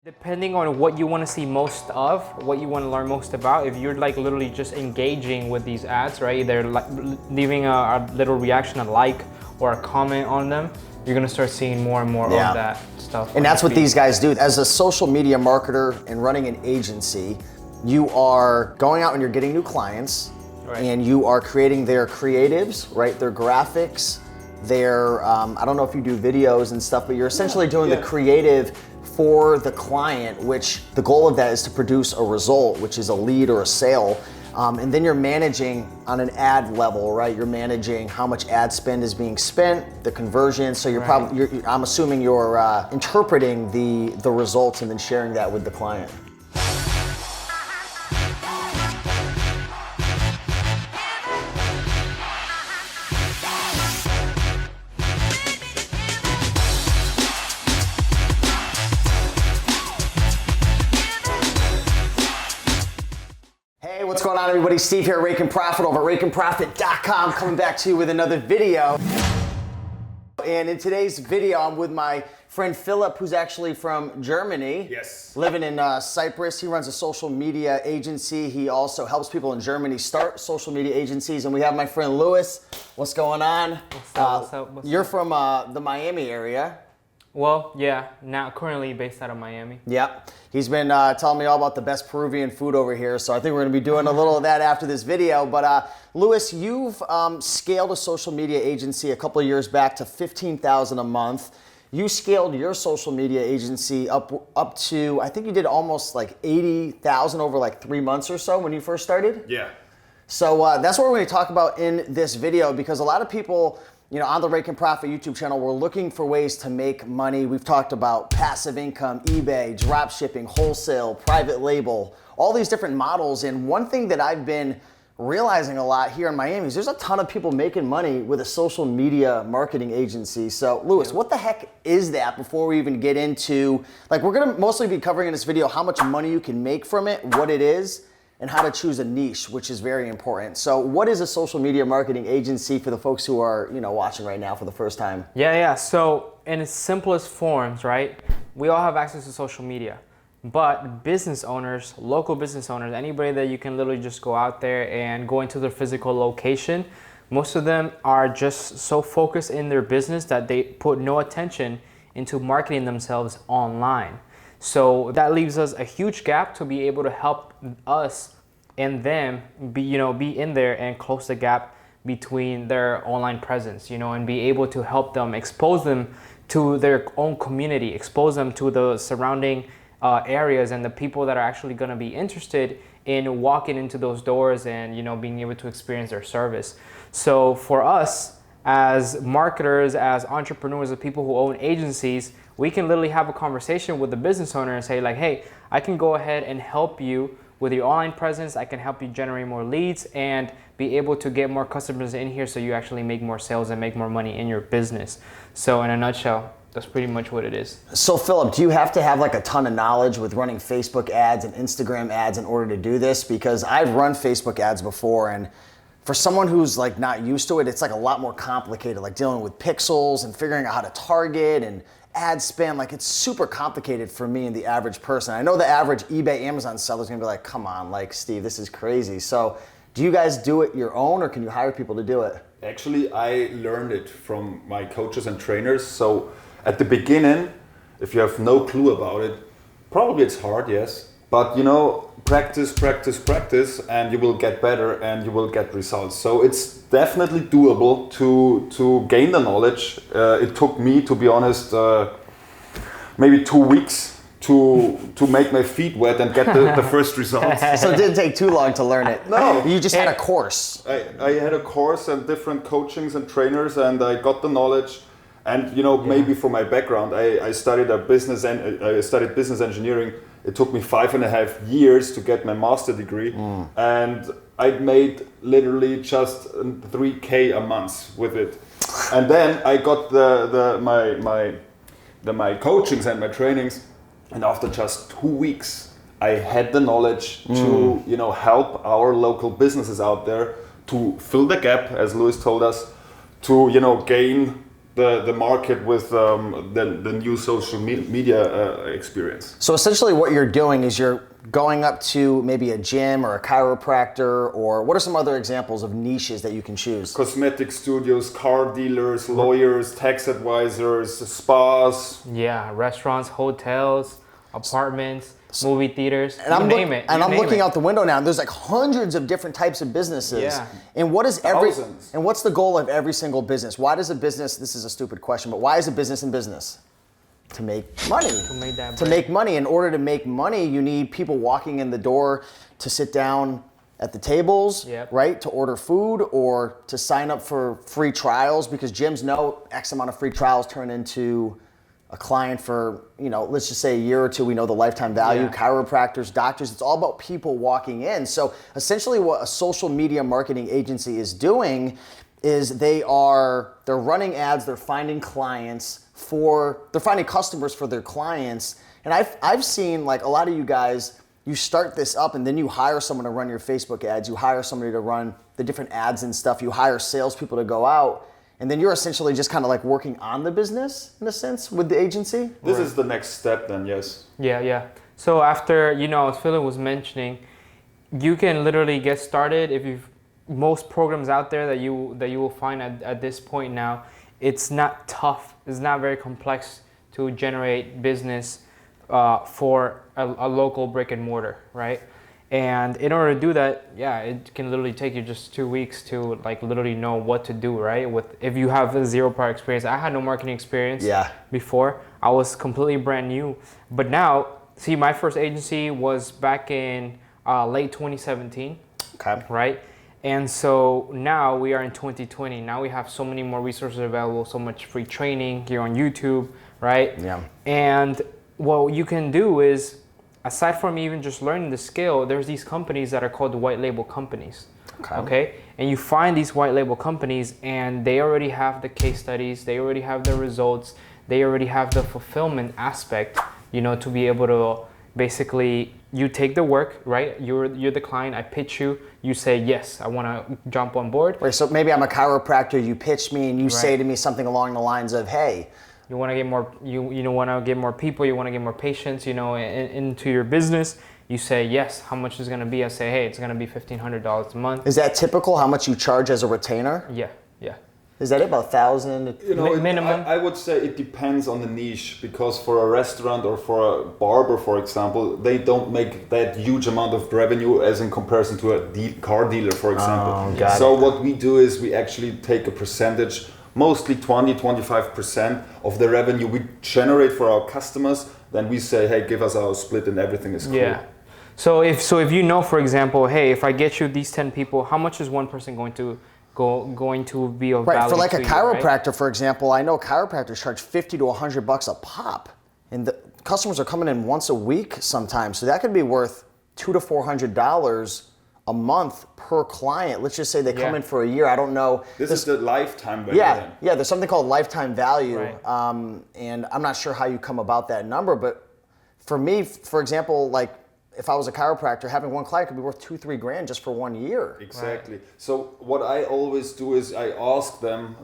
Depending on what you want to see most of, what you want to learn most about, if you're like literally just engaging with these ads, right? They're like leaving a little reaction, a like or a comment on them, you're gonna start seeing more and more of that stuff. And that's what these guys do. As a social media marketer and running an agency, you are going out and you're getting new clients, and you are creating their creatives, right? Their graphics, their, I don't know if you do videos and stuff, but you're essentially doing the creative for the client, which the goal of that is to produce a result, which is a lead or a sale. And then you're managing on an ad level, right? You're managing how much ad spend is being spent, the conversion. So you're probably, I'm assuming you're interpreting the results and then sharing that with the client. What's going on, everybody? Steve here, Raiken Profit over at RaikenProfit.com, coming back to you with another video. And in today's video, I'm with my friend Philip, who's actually from Germany. Yes. Living in Cyprus. He runs a social media agency. He also helps people in Germany start social media agencies. And we have my friend Louis. What's going on? What's up? You're from the Miami area. Well, yeah, now currently based out of Miami. Yep. He's been telling me all about the best Peruvian food over here, so I think we're going to be doing a little of that after this video. But Louis, you've scaled a social media agency a couple of years back to $15,000 a month. You scaled your social media agency up to, I think you did almost like 80,000 over like 3 months or so when you first started? Yeah. So that's what we're going to talk about in this video, because a lot of people, you know, on the Raiken Profit YouTube channel, we're looking for ways to make money. We've talked about passive income, eBay, dropshipping, wholesale, private label, all these different models. And one thing that I've been realizing a lot here in Miami is there's a ton of people making money with a social media marketing agency. So Louis, what the heck is that before we even get into, like, we're gonna mostly be covering in this video how much money you can make from it, what it is, and how to choose a niche, which is very important. So what is a social media marketing agency for the folks who are, you know, watching right now for the first time? Yeah. So in its simplest forms, right? We all have access to social media, but business owners, local business owners, anybody that you can literally just go out there and go into their physical location, most of them are just so focused in their business that they put no attention into marketing themselves online. So that leaves us a huge gap to be able to help us and them be in there and close the gap between their online presence, and be able to help them, expose them to their own community, expose them to the surrounding areas and the people that are actually going to be interested in walking into those doors and, being able to experience their service. So for us as marketers, as entrepreneurs, as people who own agencies, we can literally have a conversation with the business owner and say like, hey, I can go ahead and help you with your online presence. I can help you generate more leads and be able to get more customers in here so you actually make more sales and make more money in your business. So in a nutshell, that's pretty much what it is. So Philip, do you have to have like a ton of knowledge with running Facebook ads and Instagram ads in order to do this? Because I've run Facebook ads before, and for someone who's like not used to it, it's like a lot more complicated, like dealing with pixels and figuring out how to target and ad spam. Like, it's super complicated for me and the average person. I know the average eBay, Amazon seller is gonna be like, come on, like, Steve, this is crazy. So do you guys do it your own, or can you hire people to do it? Actually, I learned it from my coaches and trainers. So at the beginning, if you have no clue about it, probably it's hard, yes. But practice, and you will get better and you will get results. So it's definitely doable to gain the knowledge. It took me, to be honest, maybe 2 weeks to make my feet wet and get the first results. So it didn't take too long to learn it. No. You just had a course. I had a course and different coachings and trainers, and I got the knowledge. And maybe from my background, I studied business engineering. It took me 5.5 years to get my master degree, and I made literally just $3,000 a month with it. And then I got my coachings and my trainings, and after just 2 weeks, I had the knowledge to help our local businesses out there to fill the gap, as Louis told us, to gain the market with the new social media experience. So essentially what you're doing is you're going up to maybe a gym or a chiropractor, or what are some other examples of niches that you can choose? Cosmetic studios, car dealers, lawyers, tax advisors, spas. Yeah, restaurants, hotels, apartments, movie theaters, And I'm name it. And you I'm name looking it. out the window now, and there's like hundreds of different types of businesses. Yeah. And what is Thousands. and what's the goal of every single business? Why does a business, this is a stupid question, but why is a business in business? To make money. To make that To bread. make money. In order to make money, you need people walking in the door to sit down at the tables, Yep. right? To order food or to sign up for free trials, because gyms know X amount of free trials turn into a client for, let's just say a year or two. We know the lifetime value. Yeah. Chiropractors, doctors, it's all about people walking in. So essentially what a social media marketing agency is doing is they're running ads, they're finding they're finding customers for their clients. And I've seen, like, a lot of you guys, you start this up and then you hire someone to run your Facebook ads, you hire somebody to run the different ads and stuff, you hire salespeople to go out, and then you're essentially just kind of like working on the business in a sense with the agency. This is the next step then, yes. Yeah. So after, as Philip was mentioning, you can literally get started if you've most programs out there that you will find at this point now. It's not tough. It's not very complex to generate business for a local brick and mortar, right? And in order to do that, it can literally take you just 2 weeks to like literally know what to do, right? If you have a zero prior experience. I had no marketing experience before. I was completely brand new. But now, see, my first agency was back in late 2017, Okay. right? And so now we are in 2020. Now we have so many more resources available, so much free training here on YouTube, right? Yeah. And what you can do is, aside from even just learning the skill, there's these companies that are called the white label companies. Okay? And you find these white label companies and they already have the case studies, they already have the results, they already have the fulfillment aspect, to be able to basically, you take the work, right? You're the client, I pitch you, you say, yes, I want to jump on board. Right, so maybe I'm a chiropractor, you pitch me and you say to me something along the lines of, hey, You want to get more, you want to get more people, you want to get more patients, into your business. You say, yes, how much is going to be? I say, hey, it's going to be $1,500 a month. is that typical how much you charge as a retainer? Yeah. Is that about 1,000? Minimum. I would say it depends on the niche, because for a restaurant or for a barber, for example, they don't make that huge amount of revenue as in comparison to a car dealer, for example. So what we do is we actually take a percentage, mostly 20-25% of the revenue we generate for our customers. Then we say, hey, give us our split and everything is cool. Yeah. So if for example, hey, if I get you these 10 people, how much is one person going to be of value Right, for like a to you, chiropractor, right? for example, I know chiropractors charge $50 to $100 a pop, and the customers are coming in once a week sometimes, so that could be worth $200 to $400 a month per client. Let's just say they come in for a year. I don't know. This is the lifetime value. Yeah, there's something called lifetime value, Right. and I'm not sure how you come about that number, but for me, for example, like if I was a chiropractor, having one client could be worth $2-3 grand just for 1 year. Exactly. Right. So what I always do is I ask them,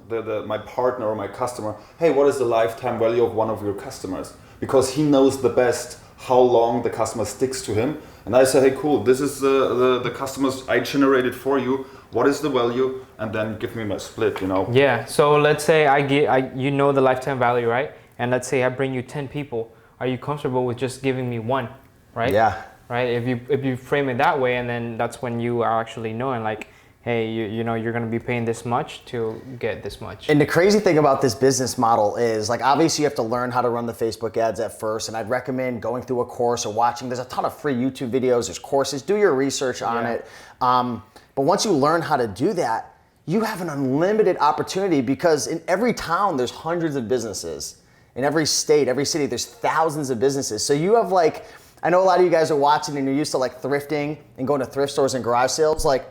my partner or my customer, hey, what is the lifetime value of one of your customers? Because he knows the best how long the customer sticks to him. And I say, hey, cool, this is the customers I generated for you. What is the value? And then give me my split, Yeah, so let's say the lifetime value, right? And let's say I bring you 10 people. Are you comfortable with just giving me one, right? Yeah. Right? If you frame it that way, and then that's when you are actually knowing, like, hey, you're going to be paying this much to get this much. And the crazy thing about this business model is, like, obviously you have to learn how to run the Facebook ads at first, and I'd recommend going through a course or watching. There's a ton of free YouTube videos, there's courses, do your research on it. But once you learn how to do that, you have an unlimited opportunity, because in every town there's hundreds of businesses. In every state, every city, there's thousands of businesses. So you have, like, I know a lot of you guys are watching and you're used to like thrifting and going to thrift stores and garage sales. Like,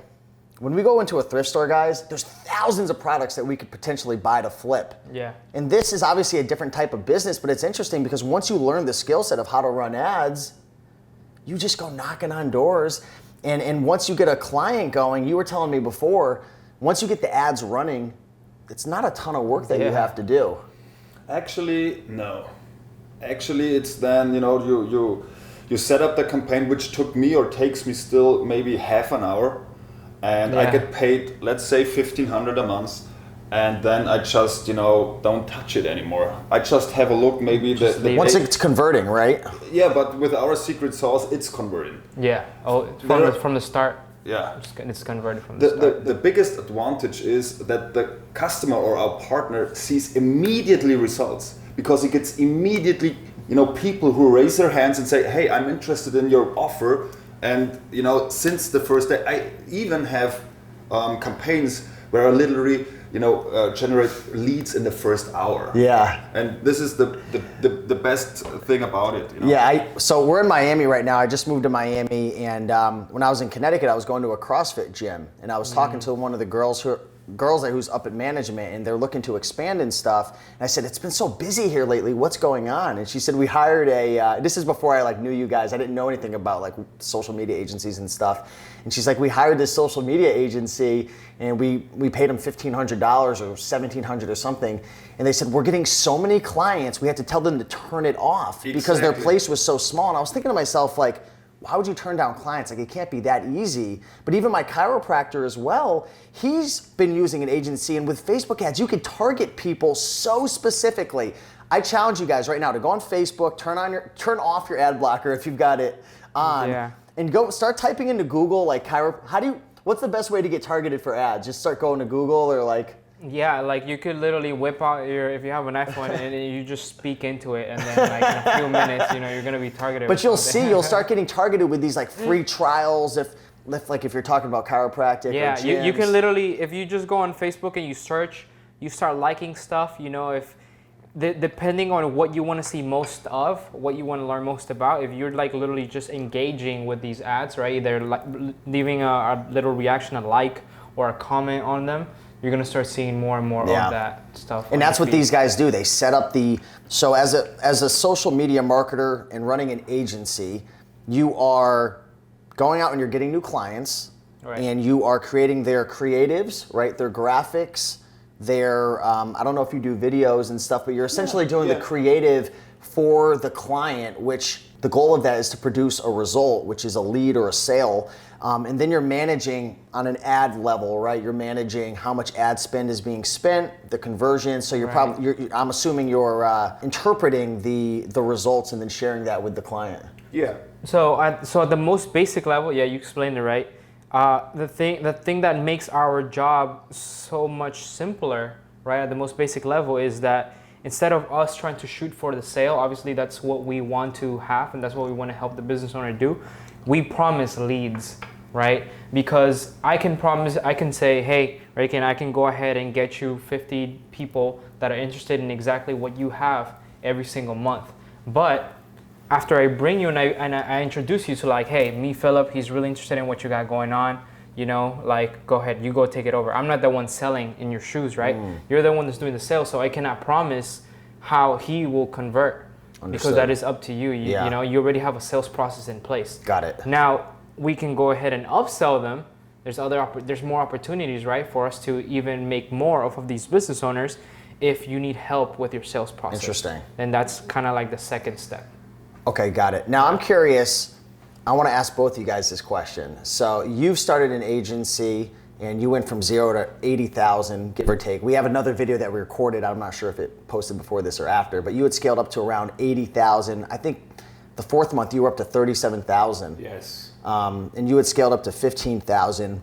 when we go into a thrift store, guys, there's thousands of products that we could potentially buy to flip. Yeah. And this is obviously a different type of business, but it's interesting because once you learn the skill set of how to run ads, you just go knocking on doors. And once you get a client going, you were telling me before, once you get the ads running, it's not a ton of work that you have to do. Actually, no. Actually, it's then, you know, you set up the campaign, which took me or takes me still maybe half an hour, and I get paid, let's say 1,500 a month, and then I just, you know, don't touch it anymore. I just have a look, maybe once it's converting, right? Yeah, but with our secret sauce, it's converting. Yeah. Oh, from the start. Yeah. It's converted from the start. The biggest advantage is that the customer or our partner sees immediately results, because he gets immediately, you know, people who raise their hands and say, hey, I'm interested in your offer. And, you know, since the first day, I even have campaigns where I literally, you know, generate leads in the first hour. Yeah. And this is the best thing about it. You know? Yeah, so we're in Miami right now. I just moved to Miami, and when I was in Connecticut, I was going to a CrossFit gym, and I was talking to one of the girls who's up at management, and they're looking to expand and stuff. And I said, it's been so busy here lately. What's going on? And she said, we hired this is before I like knew you guys. I didn't know anything about like social media agencies and stuff. And she's like, we hired this social media agency, and we paid them $1,500 or $1,700 or something. And they said, we're getting so many clients, we had to tell them to turn it off because their place was so small. And I was thinking to myself, like, why would you turn down clients? Like, it can't be that easy. But even my chiropractor as well, he's been using an agency, and with Facebook ads, you can target people so specifically. I challenge you guys right now to go on Facebook, turn off your ad blocker if you've got it on, and go start typing into Google like what's the best way to get targeted for ads? Just start going to Google or like. Yeah, like you could literally whip out if you have an iPhone and you just speak into it, and then like in a few minutes, you know, you're gonna be targeted. But you'll start getting targeted with these like free trials if you're talking about chiropractic. Yeah, or gyms. you can literally, if you just go on Facebook and you search, you start liking stuff, you know, depending on what you want to see most of, what you want to learn most about, if you're like literally just engaging with these ads, right, either like leaving a little reaction, a like, or a comment on them, you're gonna start seeing more and more of that stuff. And that's what these guys do. They set up so as a social media marketer and running an agency, you are going out and you're getting new clients, and you are creating their creatives, right, their graphics, their, I don't know if you do videos and stuff, but you're essentially doing the creative for the client, which the goal of that is to produce a result, which is a lead or a sale. And then you're managing on an ad level, right? You're managing how much ad spend is being spent, the conversion. So you're I'm assuming you're interpreting the results and then sharing that with the client. Yeah. So at the most basic level, you explained it right. The thing that makes our job so much simpler, right, at the most basic level, is that instead of us trying to shoot for the sale, obviously that's what we want to have and that's what we want to help the business owner do, we promise leads, right? Because I can say, hey, Raiken, I can go ahead and get you 50 people that are interested in exactly what you have every single month. But after I bring you and I introduce you to like, hey, me, Philip, he's really interested in what you got going on, you know, like, go ahead, you go take it over. I'm not the one selling in your shoes, right? You're the one that's doing the sale, so I cannot promise how he will convert. Understood. Because that is up to you. You know, you already have a sales process in place. Got it. Now, we can go ahead and upsell them. There's more opportunities, right, for us to even make more of these business owners if you need help with your sales process. Interesting. And that's kind of like the second step. Okay, got it. Now I'm curious, I want to ask both of you guys this question. So you've started an agency and you went from 0 to 80,000, give or take. We have another video that we recorded. I'm not sure if it posted before this or after, but you had scaled up to around 80,000. I think the fourth month you were up to 37,000. Yes. And you had scaled up to 15,000.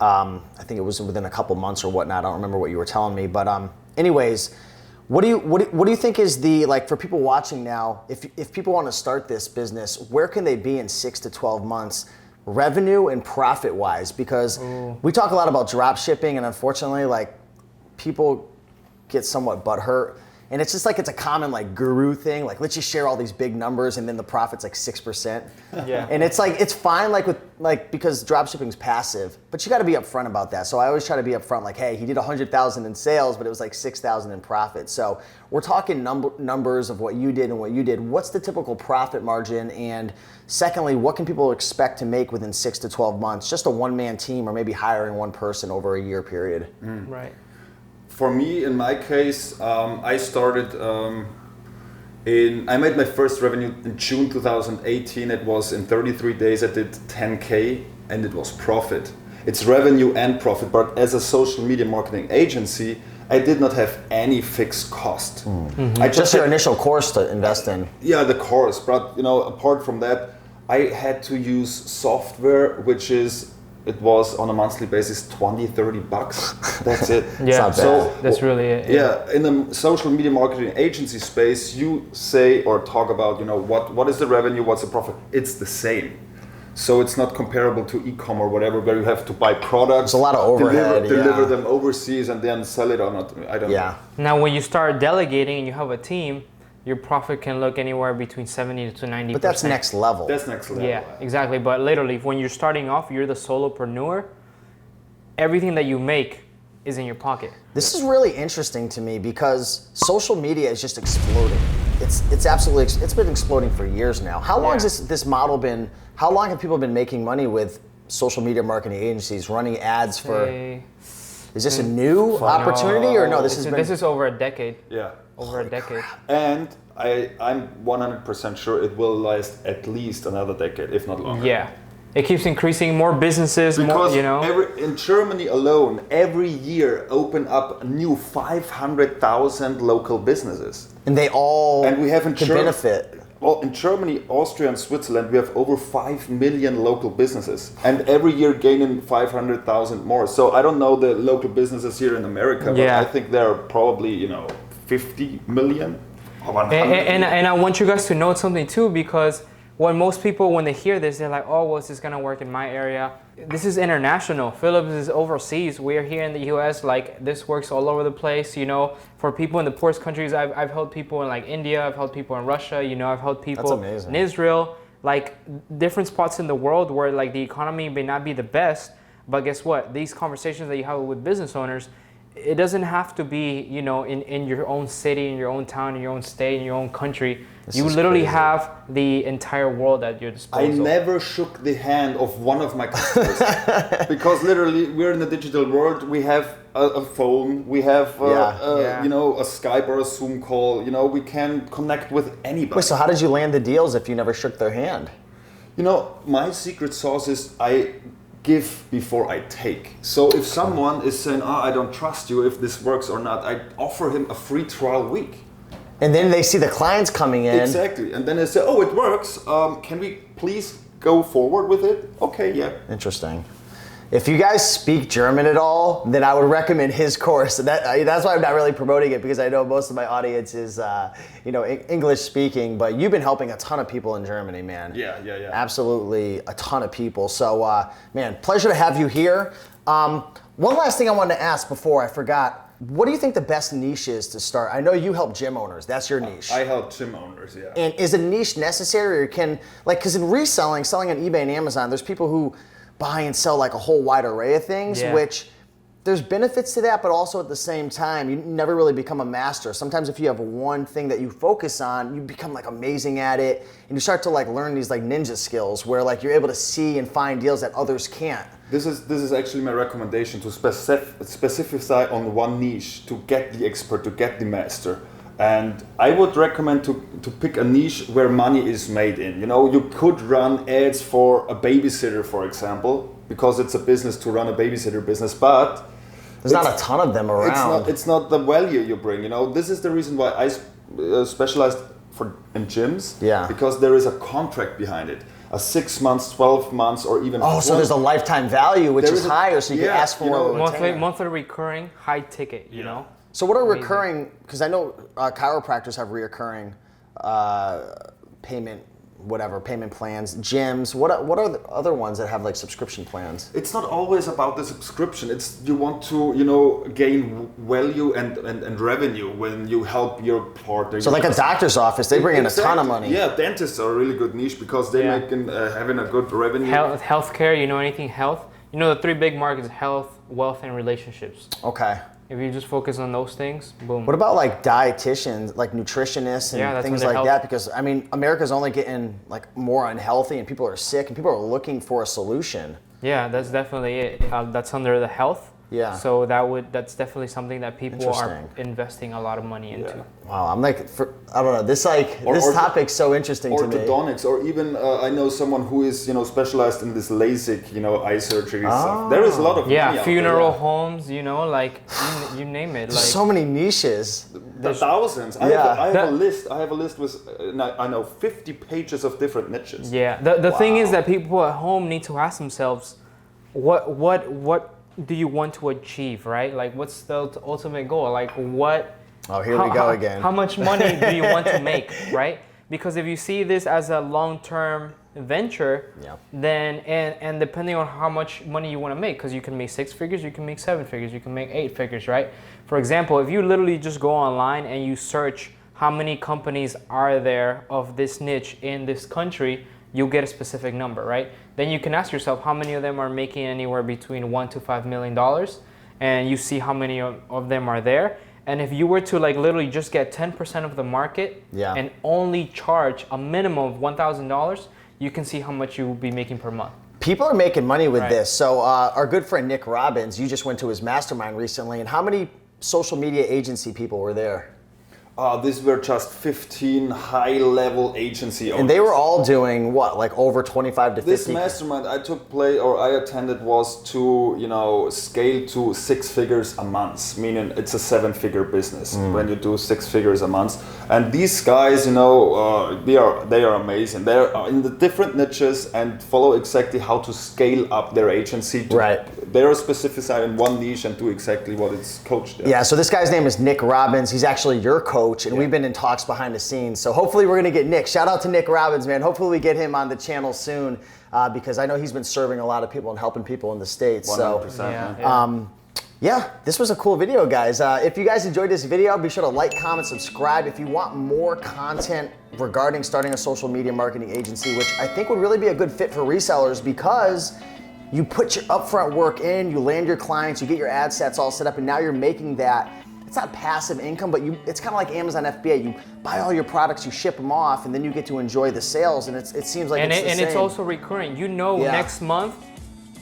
I think it was within a couple months or whatnot. I don't remember what you were telling me, but anyways, what do you think is the, like, for people watching now, if people want to start this business, where can they be in 6 to 12 months, revenue and profit wise? Because we talk a lot about drop shipping, and unfortunately, like, people get somewhat butthurt. And it's just like, it's a common like guru thing. Like, let's just share all these big numbers and then the profit's like 6%. Yeah. And it's like, it's fine because drop shipping's passive, but you got to be upfront about that. So I always try to be upfront, like, hey, he did 100,000 in sales, but it was like 6,000 in profit. So we're talking numbers of what you did and what you did. What's the typical profit margin? And secondly, what can people expect to make within 6 to 12 months? Just a one-man team or maybe hiring one person over a year period. Right. for me, in my case, I started I made my first revenue in June 2018. It was in 33 days. I did 10K, and it was profit. It's revenue and profit. But as a social media marketing agency, I did not have any fixed cost. I Just your initial course to invest in. Yeah, the course. But apart from that, I had to use software, which it was on a monthly basis $20-30. That's it. Yeah, so that's really it. Yeah, in the social media marketing agency space, you say or talk about what is the revenue, what's the profit. It's the same. So it's not comparable to e-com or whatever, where you have to buy products. There's a lot of overhead. Deliver them overseas and then sell it or not. I don't know. Now, when you start delegating and you have a team, your profit can look anywhere between 70 to 90%. But that's next level. That's next level. Yeah, exactly. But literally, when you're starting off, you're the solopreneur. Everything that you make is in your pocket. This is really interesting to me because social media is just exploding. It's been exploding for years now. How long has this model been? How long have people been making money with social media marketing agencies running ads for? Is this a new opportunity or no? This is over a decade. Yeah. Over a decade. And I'm 100% sure it will last at least another decade, if not longer. Yeah. It keeps increasing, more businesses, because more, in Germany alone, every year open up new 500,000 local businesses. And they all can benefit. Well, in Germany, Austria, and Switzerland, we have over 5 million local businesses, and every year gaining 500,000 more. So I don't know the local businesses here in America, but I think there are probably 50 million. Or 100 million. And I want you guys to know something too, because most people, when they hear this, they're like, oh, well, is this gonna work in my area? This is international. Philips is overseas. We are here in the US. Like, this works all over the place. For people in the poorest countries, I've helped people in like India. I've helped people in Russia. I've helped people in Israel. Like, different spots in the world where like the economy may not be the best, but guess what? These conversations that you have with business owners, it doesn't have to be, in your own city, in your own town, in your own state, in your own country. You literally have the entire world at your disposal. I never shook the hand of one of my customers because literally we're in the digital world. We have a phone, we have a Skype or a Zoom call. We can connect with anybody. Wait, so how did you land the deals if you never shook their hand? My secret sauce is I give before I take. So if someone is saying, I don't trust you if this works or not, I offer him a free trial week. And then they see the clients coming in. Exactly. And then they say, it works. Can we please go forward with it? Okay, yeah. Interesting. If you guys speak German at all, then I would recommend his course. That's why I'm not really promoting it, because I know most of my audience is English speaking, but you've been helping a ton of people in Germany, man. Yeah. Absolutely a ton of people. So, man, pleasure to have you here. One last thing I wanted to ask before I forgot. What do you think the best niche is to start? I know you help gym owners. That's your niche. I help gym owners, yeah. And is a niche necessary, or because in reselling, selling on eBay and Amazon, there's people who buy and sell like a whole wide array of things, which there's benefits to that, but also at the same time, you never really become a master. Sometimes if you have one thing that you focus on, you become like amazing at it, and you start to like learn these like ninja skills where like you're able to see and find deals that others can't. This is actually my recommendation, to specify on one niche, to get the expert, to get the master. And I would recommend to pick a niche where money is made in. You could run ads for a babysitter, for example, because it's a business to run a babysitter business, but there's not a ton of them around. It's not the value you bring. This is the reason why I specialized in gyms. Yeah. Because there is a contract behind it. A 6 months, 12 months, or even. So there's a lifetime value, which is higher, so you can ask for more. Monthly recurring, high ticket. So what are recurring? Because I know chiropractors have reoccurring payment plans. Gyms. What are the other ones that have like subscription plans? It's not always about the subscription. It's you want to gain value and revenue when you help your partner. So like a doctor's office, they bring in a ton of money. Yeah, dentists are a really good niche because they make having a good revenue. Healthcare. Anything health. The three big markets: health, wealth, and relationships. Okay. If you just focus on those things, boom. What about like dietitians, like nutritionists and things like that? Because I mean, America's only getting like more unhealthy, and people are sick, and people are looking for a solution. Yeah, that's definitely it. That's under the health. Yeah. So that's definitely something that people are Interesting. investing a lot of money into. Yeah. Wow, I'm like, I don't know, this topic's so interesting to me. Orthodontics, or even I know someone who is, specialized in this LASIK, eye surgery stuff. There is a lot of money out funeral there. homes, like you name it. Like So many niches. There's thousands. I have a list. I have a list with I know 50 pages of different niches. Yeah. The thing is that people at home need to ask themselves, what do you want to achieve, right? Like, what's the ultimate goal? Like, what? Oh, here we go again. How much money do you want to make, right? Because if you see this as a long-term venture, then and depending on how much money you want to make, because you can make 6 figures, you can make 7 figures, you can make 8 figures, right? For example, if you literally just go online and you search how many companies are there of this niche in this country, you'll get a specific number, right? Then you can ask yourself how many of them are making anywhere between $1 to $5 million, and you see how many of them are there. And if you were to like literally just get 10% of the market and only charge a minimum of $1,000, you can see how much you will be making per month. People are making money with this. So our good friend Nick Robbins, you just went to his mastermind recently, and how many social media agency people were there? These were just 15 high-level agency owners. And they were all doing what, like over 25 to 50? This mastermind I attended was to, scale to 6 figures a month, meaning it's a 7-figure business when you do 6 figures a month. And these guys, they are amazing. They're in the different niches and follow exactly how to scale up their agency. They are specified in one niche and do exactly what it's coached in. Yeah, so this guy's name is Nick Robbins. He's actually your coach, and we've been in talks behind the scenes. So hopefully we're gonna get Nick. Shout out to Nick Robbins, man. Hopefully we get him on the channel soon because I know he's been serving a lot of people and helping people in the States. 100%. So, yeah, this was a cool video, guys. If you guys enjoyed this video, be sure to like, comment, subscribe. If you want more content regarding starting a social media marketing agency, which I think would really be a good fit for resellers because you put your upfront work in, you land your clients, you get your ad sets all set up, and now you're making that. It's not passive income, but it's kind of like Amazon FBA. You buy all your products, you ship them off, and then you get to enjoy the sales. And it seems like it's the same. It's also recurring. Next month,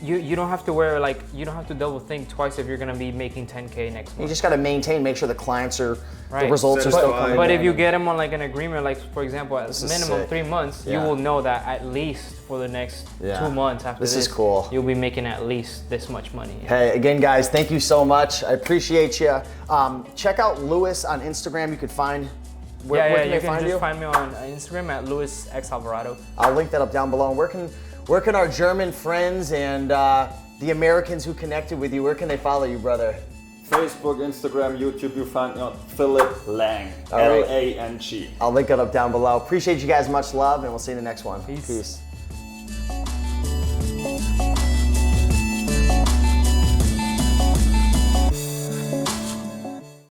you don't have to you don't have to double think twice if you're gonna be making 10K next month. You just got to make sure the clients the results are still coming. But if you get them on like an agreement, like for example, at minimum 3 months, you will know that at least for the next 2 months after this, is cool. You'll be making at least this much money. Hey, again, guys, thank you so much. I appreciate you. Check out Lewis on Instagram. You could find. Where can they find you? Find me on Instagram at Luis X Alvarado. I'll link that up down below. And where can our German friends and the Americans who connected with you, where can they follow you, brother? Facebook, Instagram, YouTube, you find me on Philip Lang, All right. Lang. I'll link it up down below. Appreciate you guys, much love, and we'll see you in the next one. Peace.